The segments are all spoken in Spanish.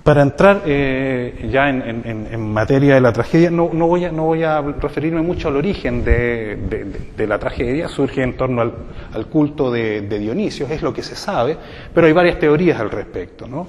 Para entrar ya en materia de la tragedia, no voy a referirme mucho al origen de la tragedia. Surge en torno al culto de Dionisio, es lo que se sabe, pero hay varias teorías al respecto, ¿no?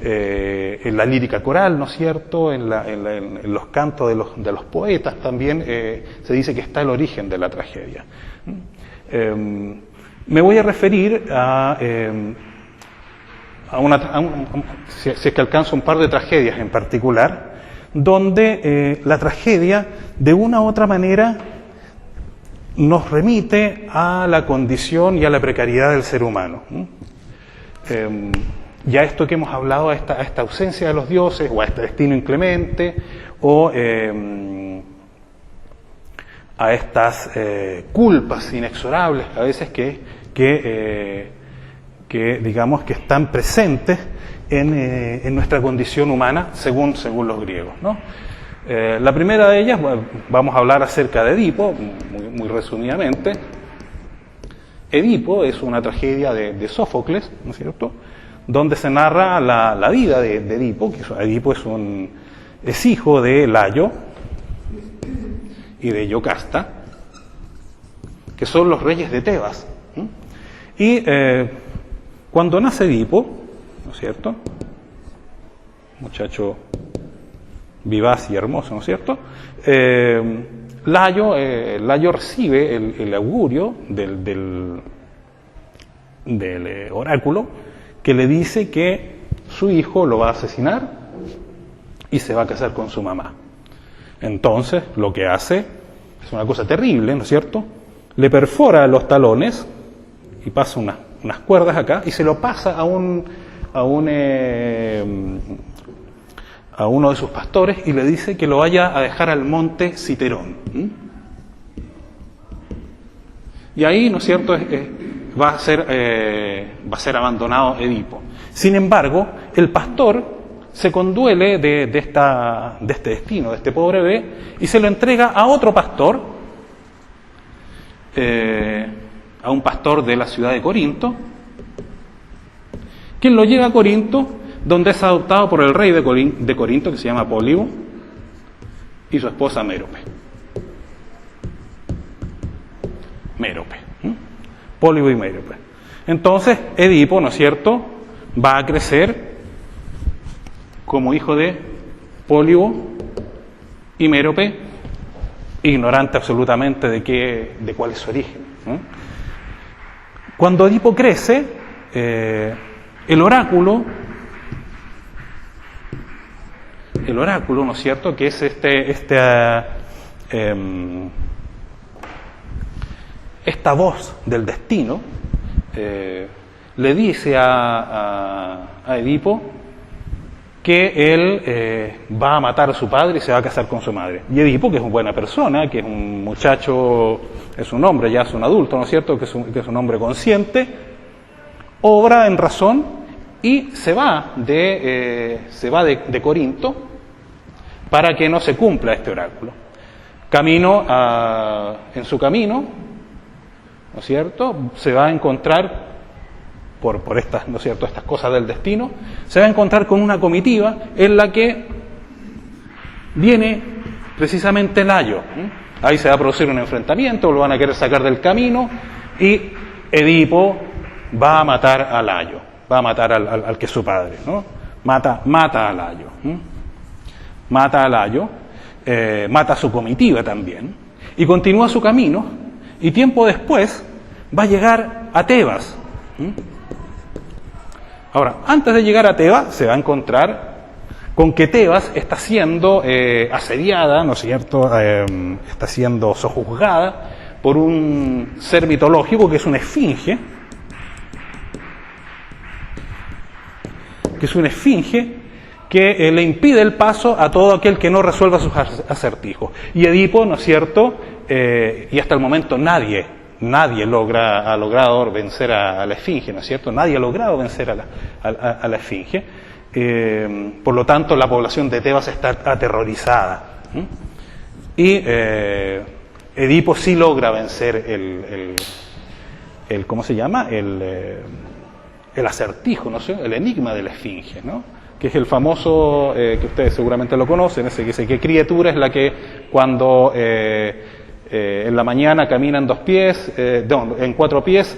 En la lírica coral, ¿no es cierto?, en los cantos de los poetas también se dice que está el origen de la tragedia. Me voy a referir si es que alcanzo un par de tragedias en particular, donde la tragedia de una u otra manera nos remite a la condición y a la precariedad del ser humano. Y a esto que hemos hablado, a esta ausencia de los dioses, o a este destino inclemente, o a estas culpas inexorables a veces que digamos que están presentes en nuestra condición humana según los griegos, ¿no? La primera de ellas, bueno, vamos a hablar acerca de Edipo, muy resumidamente. Edipo es una tragedia de Sófocles, ¿no es cierto?, donde se narra la vida de Edipo, que Edipo es hijo de Layo y de Yocasta, que son los reyes de Tebas. Y cuando nace Edipo, ¿no es cierto?, muchacho vivaz y hermoso, ¿no es cierto?, Layo recibe el augurio del oráculo, que le dice que su hijo lo va a asesinar y se va a casar con su mamá. Entonces, lo que hace es una cosa terrible, ¿no es cierto?, le perfora los talones y pasa unas cuerdas acá y se lo pasa a uno de sus pastores y le dice que lo vaya a dejar al monte Citerón. Y ahí, ¿no es cierto?, va a ser abandonado Edipo. Sin embargo, el pastor se conduele de este destino, de este pobre bebé, y se lo entrega a otro pastor, a un pastor de la ciudad de Corinto, quien lo lleva a Corinto, donde es adoptado por el rey de Corinto, que se llama Pólibo, y su esposa Mérope. Pólibo y Mérope. Entonces, Edipo, ¿no es cierto?, va a crecer como hijo de Pólibo y Mérope, ignorante absolutamente de cuál es su origen. Cuando Edipo crece, el oráculo, ¿no es cierto?, que es esta voz del destino, le dice a Edipo que él va a matar a su padre y se va a casar con su madre. Y Edipo, que es una buena persona, que es un muchacho, es un hombre, ya es un adulto, ¿no es cierto?, que es un hombre consciente, obra en razón y se va de Corinto para que no se cumpla este oráculo. En su camino, ¿no es cierto?, se va a encontrar por estas, ¿no es cierto?, estas cosas del destino, se va a encontrar con una comitiva en la que viene precisamente Layo. Ahí se va a producir un enfrentamiento, lo van a querer sacar del camino y Edipo va a matar a Layo, va a matar al que es su padre, ¿no? Mata a Layo. Mata a Layo, mata a su comitiva también, y continúa su camino, y tiempo después va a llegar a Tebas. Ahora, antes de llegar a Tebas, se va a encontrar con que Tebas está siendo asediada, ¿no es cierto?, está siendo sojuzgada por un ser mitológico que es una esfinge, que le impide el paso a todo aquel que no resuelva sus acertijos. Y Edipo, ¿no es cierto?, y hasta el momento nadie ha logrado vencer a la esfinge, ¿no es cierto?, nadie ha logrado vencer a la esfinge, por lo tanto la población de Tebas está aterrorizada. Y Edipo sí logra vencer ¿cómo se llama?, el acertijo, ¿no sé?, el enigma de la esfinge, ¿no? que es el famoso, que ustedes seguramente lo conocen, ese que dice que criatura es la que cuando en la mañana camina en 2 pies, en 4 pies,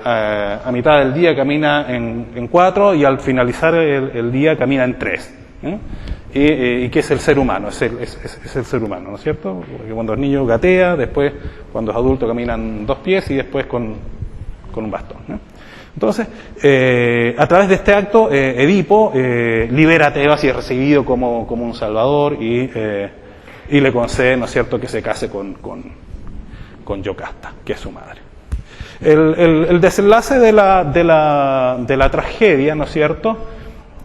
a mitad del día camina en 4 y al finalizar el día camina en 3. Y que es el ser humano, es el ser humano, ¿no es cierto? Porque cuando es niño gatea, después cuando es adulto caminan 2 pies y después con un bastón, ¿no? Entonces, a través de este acto, Edipo libera a Tebas y es recibido como un salvador y le concede, ¿no es cierto?, que se case con Yocasta, que es su madre. El desenlace de la tragedia, ¿no es cierto?,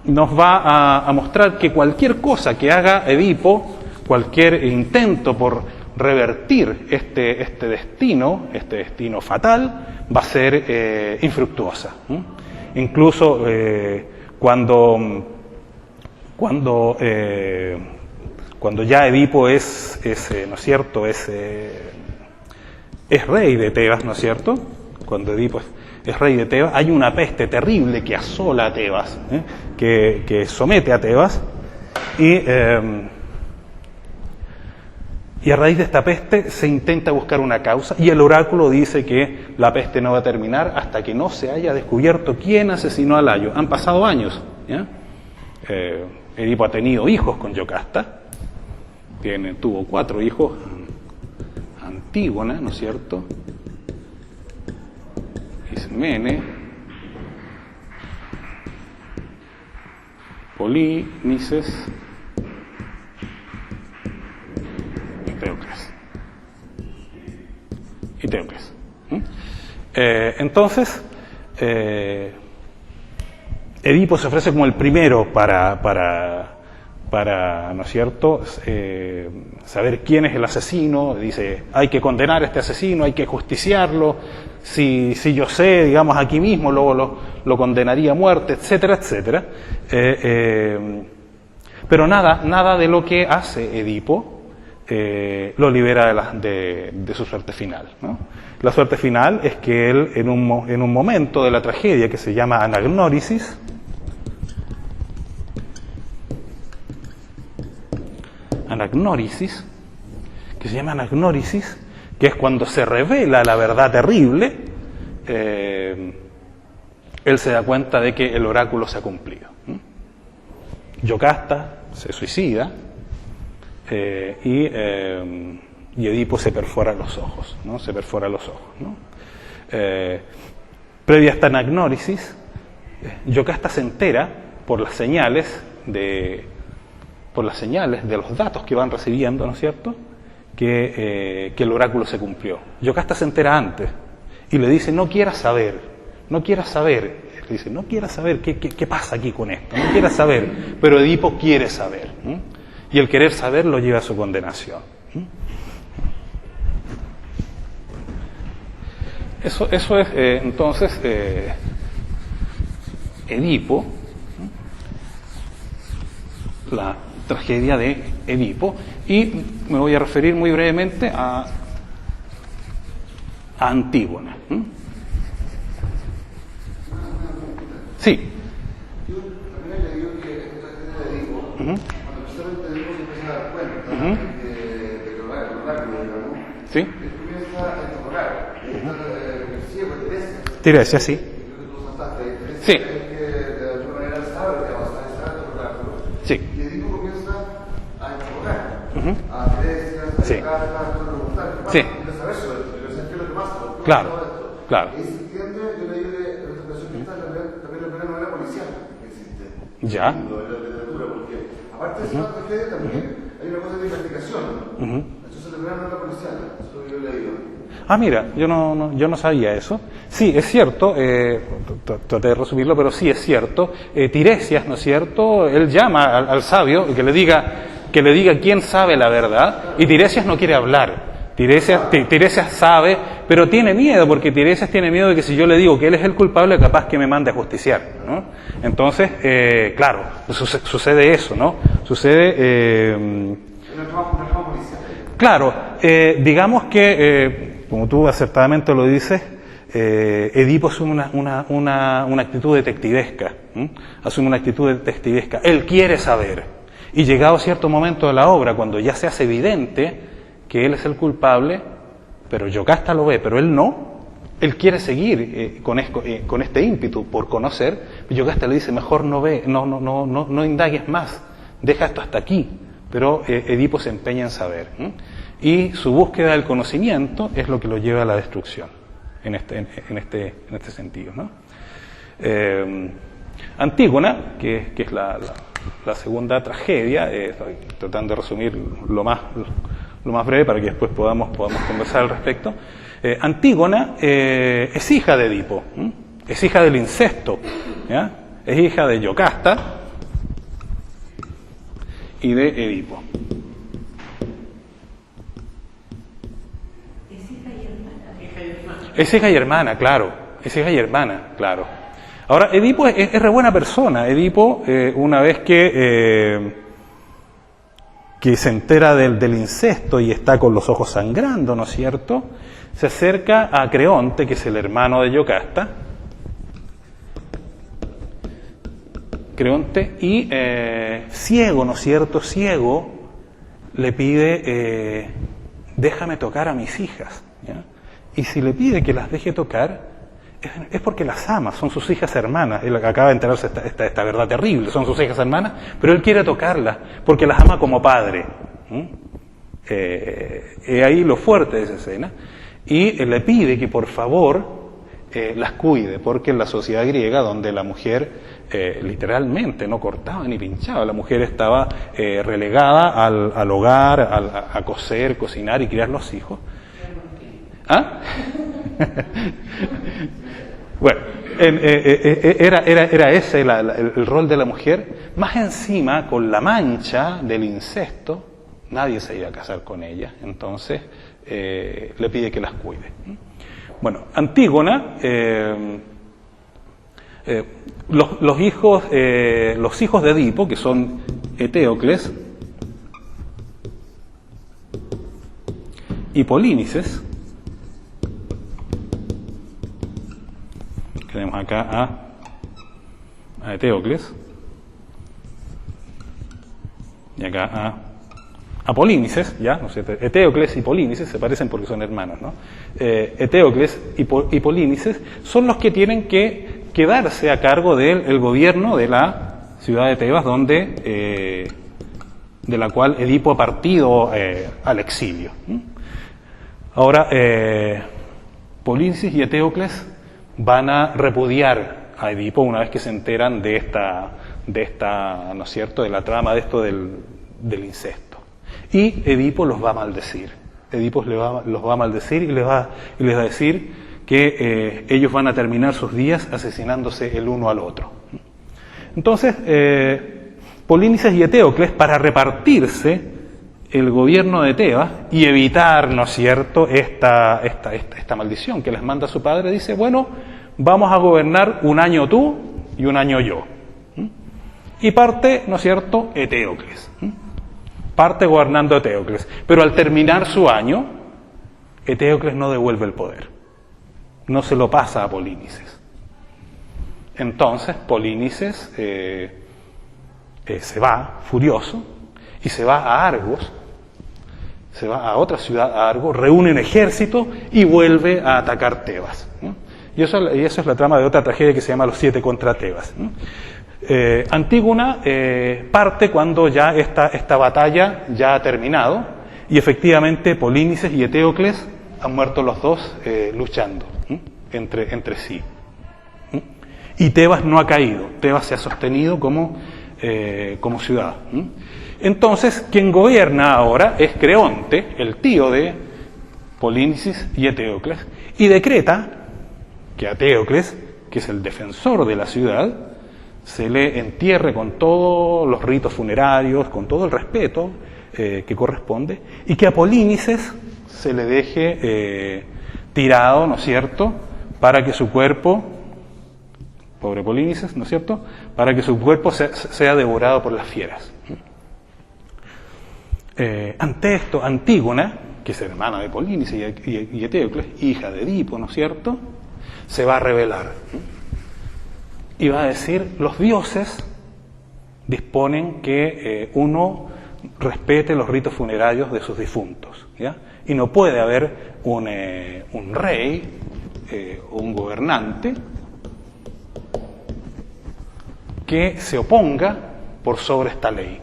nos va a mostrar que cualquier cosa que haga Edipo, cualquier intento por revertir este destino fatal, va a ser infructuosa. Incluso cuando ya Edipo es ¿no es cierto?, es rey de Tebas, ¿no es cierto? Cuando Edipo es rey de Tebas, hay una peste terrible que asola a Tebas, que somete a Tebas, y a raíz de esta peste se intenta buscar una causa, y el oráculo dice que la peste no va a terminar hasta que no se haya descubierto quién asesinó a Layo. Han pasado años, ¿ya? Edipo ha tenido hijos con Yocasta, tuvo 4 hijos, Antígona, ¿no es cierto?, Ismene, Polínices y Teocles. Entonces, Edipo se ofrece como el primero para ¿no es cierto?, saber quién es el asesino. Dice, hay que condenar a este asesino, hay que justiciarlo. Si yo sé, digamos, aquí mismo, luego lo condenaría a muerte, etcétera, etcétera. Pero nada de lo que hace Edipo lo libera de su suerte final, ¿no? La suerte final es que él, en un momento de la tragedia que se llama anagnórisis, que es cuando se revela la verdad terrible, él se da cuenta de que el oráculo se ha cumplido. Yocasta se suicida y Edipo se perfora los ojos, ¿no? ¿no? Previa a esta anagnórisis, Yocasta se entera por las señales de los datos que van recibiendo, ¿no es cierto?, que el oráculo se cumplió. Yocasta se entera antes y le dice, no quiera saber, qué pasa aquí con esto, no quiera saber, pero Edipo quiere saber, ¿no? Y el querer saber lo lleva a su condenación. Eso es entonces Edipo, la tragedia de Edipo, y me voy a referir muy brevemente a Antígona. Sí. Yo también he leído que esta tragedia de Edipo, cuando precisamente Edipo se empieza a dar cuenta de que el oráculo, digamos, Sí. él comienza a interrogar. Ciego, Tiresia, sí. Creo que tú saltaste ahí. Sí. Es que de alguna manera sabe que va a estar el oráculo. Sí. Y Edipo comienza a interrogar a Tiresia, a Sí. Yocasta, a preguntar qué pasa. Sí. Quiere saber sobre esto, quiere saber qué es lo que pasa. Claro, claro. Y se entiende, yo leí de la interpretación que está también la primera novela policial que existe. Ya. En la literatura, porque aparte de esa tragedia también hay una cosa de investigación. Entonces la primera novela policial, eso yo he leído. Ah, mira, yo no sabía eso. Sí, es cierto, traté de resumirlo, pero sí es cierto. Tiresias, ¿no es cierto?, él llama al sabio que le diga quién sabe la verdad, y Tiresias no quiere hablar. Tiresias sabe, pero tiene miedo, porque Tiresias tiene miedo de que si yo le digo que él es el culpable, capaz que me mande a justiciar, ¿no? Entonces, claro, sucede eso, ¿no? Claro, digamos que, como tú acertadamente lo dices, Edipo asume una actitud detectivesca, asume una actitud detectivesca. Él quiere saber. Y llegado a cierto momento de la obra, cuando ya se hace evidente que él es el culpable, pero Yocasta lo ve, pero él no, él quiere seguir con este ímpetu por conocer, y Yocasta le dice, mejor no indagues más, deja esto hasta aquí. Pero Edipo se empeña en saber. Y su búsqueda del conocimiento es lo que lo lleva a la destrucción, en este sentido, ¿no? Antígona, que es la segunda tragedia, estoy tratando de resumir lo más breve para que después podamos conversar al respecto. Antígona es hija de Edipo, es hija del incesto, ¿ya? Es hija de Yocasta y de Edipo. Es hija y hermana, claro. Es hija y hermana, claro. Ahora, Edipo es re buena persona. Edipo, una vez que se entera del incesto y está con los ojos sangrando, ¿no es cierto?, se acerca a Creonte, que es el hermano de Yocasta, Creonte, y ciego, ¿no es cierto?, ciego, le pide, déjame tocar a mis hijas, ¿ya? Y si le pide que las deje tocar, es porque las ama, son sus hijas hermanas. Él acaba de enterarse esta verdad terrible, son sus hijas hermanas, pero él quiere tocarlas porque las ama como padre. Ahí lo fuerte de esa escena. Y le pide que por favor las cuide, porque en la sociedad griega, donde la mujer literalmente no cortaba ni pinchaba, la mujer estaba relegada al hogar, a coser, cocinar y criar los hijos. ¿Ah? Bueno, era ese el rol de la mujer. Más encima, con la mancha del incesto, nadie se iba a casar con ella. Entonces, le pide que las cuide. Bueno, Antígona, los hijos de Edipo, que son Eteocles y Polínices. Tenemos acá a Eteocles y acá a Polínices, ¿ya? ¿No es cierto? Eteocles y Polínices se parecen porque son hermanos, ¿no? Eteocles y Polínices son los que tienen que quedarse a cargo del gobierno de la ciudad de Tebas, de la cual Edipo ha partido al exilio. Ahora, Polínices y Eteocles van a repudiar a Edipo una vez que se enteran de esta, ¿no es cierto?, de la trama de esto del incesto. Y Edipo los va a maldecir. Edipo los va a maldecir y les va a decir que ellos van a terminar sus días asesinándose el uno al otro. Entonces, Polínices y Eteocles, para repartirse el gobierno de Tebas y evitar, ¿no es cierto?, esta maldición que les manda su padre, dice, bueno, vamos a gobernar un año tú y un año yo. Y parte, ¿no es cierto?, Eteocles. Parte gobernando Eteocles. Pero al terminar su año, Eteocles no devuelve el poder. No se lo pasa a Polínices. Entonces, Polínices se va furioso y se va a Argos. Se va a otra ciudad, a Argos, reúne un ejército y vuelve a atacar Tebas, ¿no? Y eso es la trama de otra tragedia que se llama Los 7 contra Tebas, ¿no? Antígona parte cuando ya esta batalla ya ha terminado y efectivamente Polínices y Eteocles han muerto los dos luchando, ¿no?, entre sí. ¿No? Y Tebas no ha caído, Tebas se ha sostenido como ciudad, ¿no? Entonces, quien gobierna ahora es Creonte, el tío de Polínices y Eteocles, y decreta que a Eteocles, que es el defensor de la ciudad, se le entierre con todos los ritos funerarios, con todo el respeto que corresponde, y que a Polínices se le deje tirado, ¿no es cierto?, para que su cuerpo, pobre Polínices, ¿no es cierto?, para que su cuerpo sea devorado por las fieras. Ante esto, Antígona, que es hermana de Polínices y Eteocles, hija de Edipo, ¿no es cierto?, se va a rebelar. Y va a decir, los dioses disponen que uno respete los ritos funerarios de sus difuntos, ¿ya? Y no puede haber un rey o un gobernante que se oponga por sobre esta ley.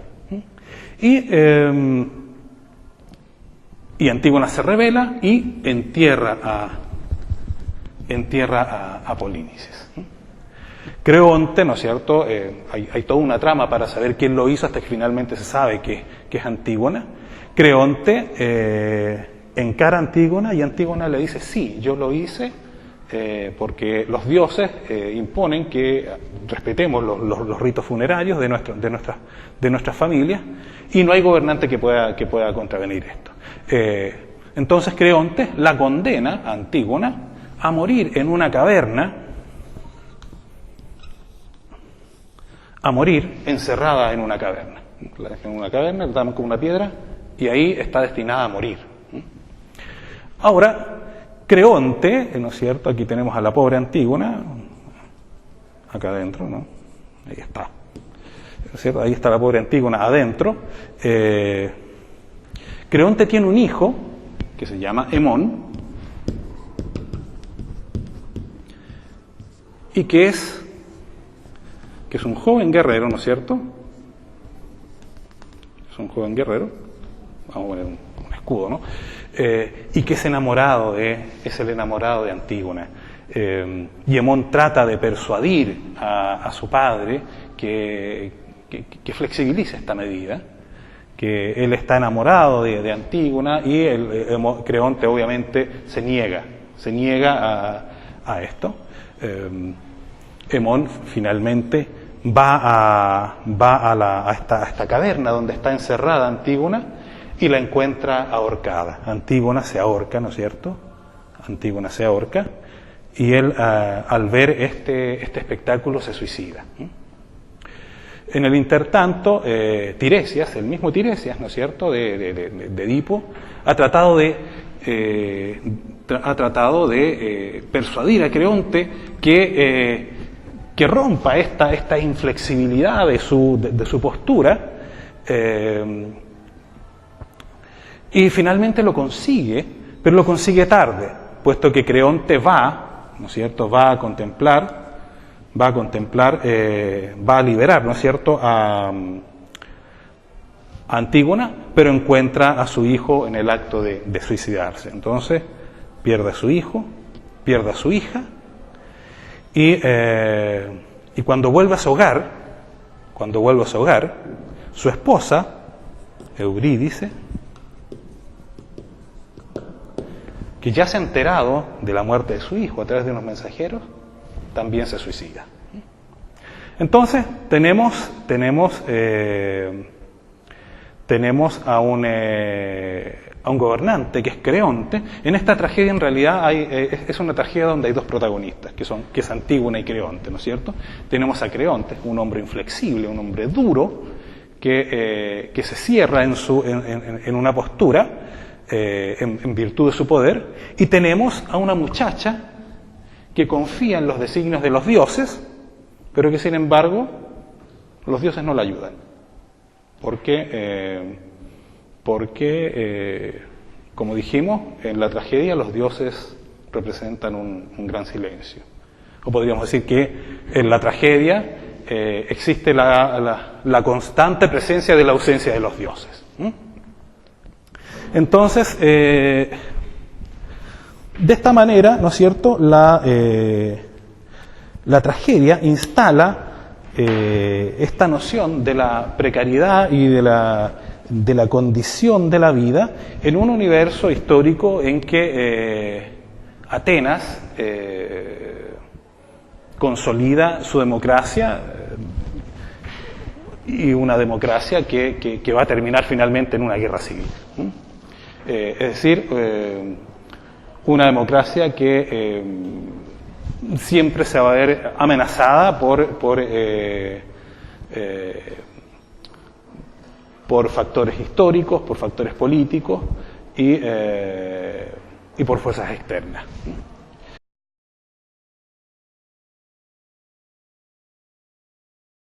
Y Antígona se rebela y entierra a Polinices. Creonte, ¿no es cierto? Hay toda una trama para saber quién lo hizo hasta que finalmente se sabe que es Antígona. Creonte encara a Antígona y Antígona le dice, sí, yo lo hice porque los dioses imponen que respetemos los ritos funerarios de nuestras familias y no hay gobernante que pueda contravenir esto. Entonces Creonte la condena a Antígona a morir en una caverna, a morir encerrada en una caverna. La dejan en una caverna, le dan con una piedra y ahí está destinada a morir. Ahora, Creonte, ¿no es cierto? Aquí tenemos a la pobre Antígona, acá adentro, ¿no? Ahí está. ¿No es cierto? Ahí está la pobre Antígona adentro. Creonte tiene un hijo que se llama Hemón y que es un joven guerrero, ¿no es cierto? Es un joven guerrero, vamos a poner un escudo, ¿no? Y que es el enamorado de Antígona. Y Hemón trata de persuadir a su padre que flexibilice esta medida, que él está enamorado de Antígona y Creonte obviamente se niega a esto. Hemón finalmente va a esta caverna donde está encerrada Antígona y la encuentra ahorcada. Antígona se ahorca, ¿no es cierto? Antígona se ahorca y él al ver este espectáculo se suicida. En el intertanto, Tiresias, el mismo Tiresias, ¿no es cierto?, de Edipo, ha tratado de persuadir a Creonte que rompa esta inflexibilidad de su postura, y finalmente lo consigue, pero lo consigue tarde, puesto que Creonte va, ¿no es cierto?, va a liberar, ¿no es cierto?, a Antígona, pero encuentra a su hijo en el acto de suicidarse. Entonces, pierde a su hijo, pierde a su hija, y cuando vuelve a su hogar, su esposa, Eurídice, que ya se ha enterado de la muerte de su hijo a través de unos mensajeros, también se suicida. Entonces tenemos a un gobernante que es Creonte. En esta tragedia en realidad es una tragedia donde hay dos protagonistas, que es Antígona y Creonte, ¿no es cierto? Tenemos a Creonte, un hombre inflexible, un hombre duro, que se cierra en una postura en virtud de su poder, y tenemos a una muchacha que confía en los designios de los dioses, pero que sin embargo los dioses no la ayudan. Porque como dijimos, en la tragedia los dioses representan un gran silencio. O podríamos decir que en la tragedia existe la constante presencia de la ausencia de los dioses. Entonces, de esta manera, ¿no es cierto?, la tragedia instala esta noción de la precariedad y de la condición de la vida en un universo histórico en que Atenas consolida su democracia, y una democracia que va a terminar finalmente en una guerra civil. Es decir, una democracia que siempre se va a ver amenazada por factores históricos, por factores políticos y por fuerzas externas.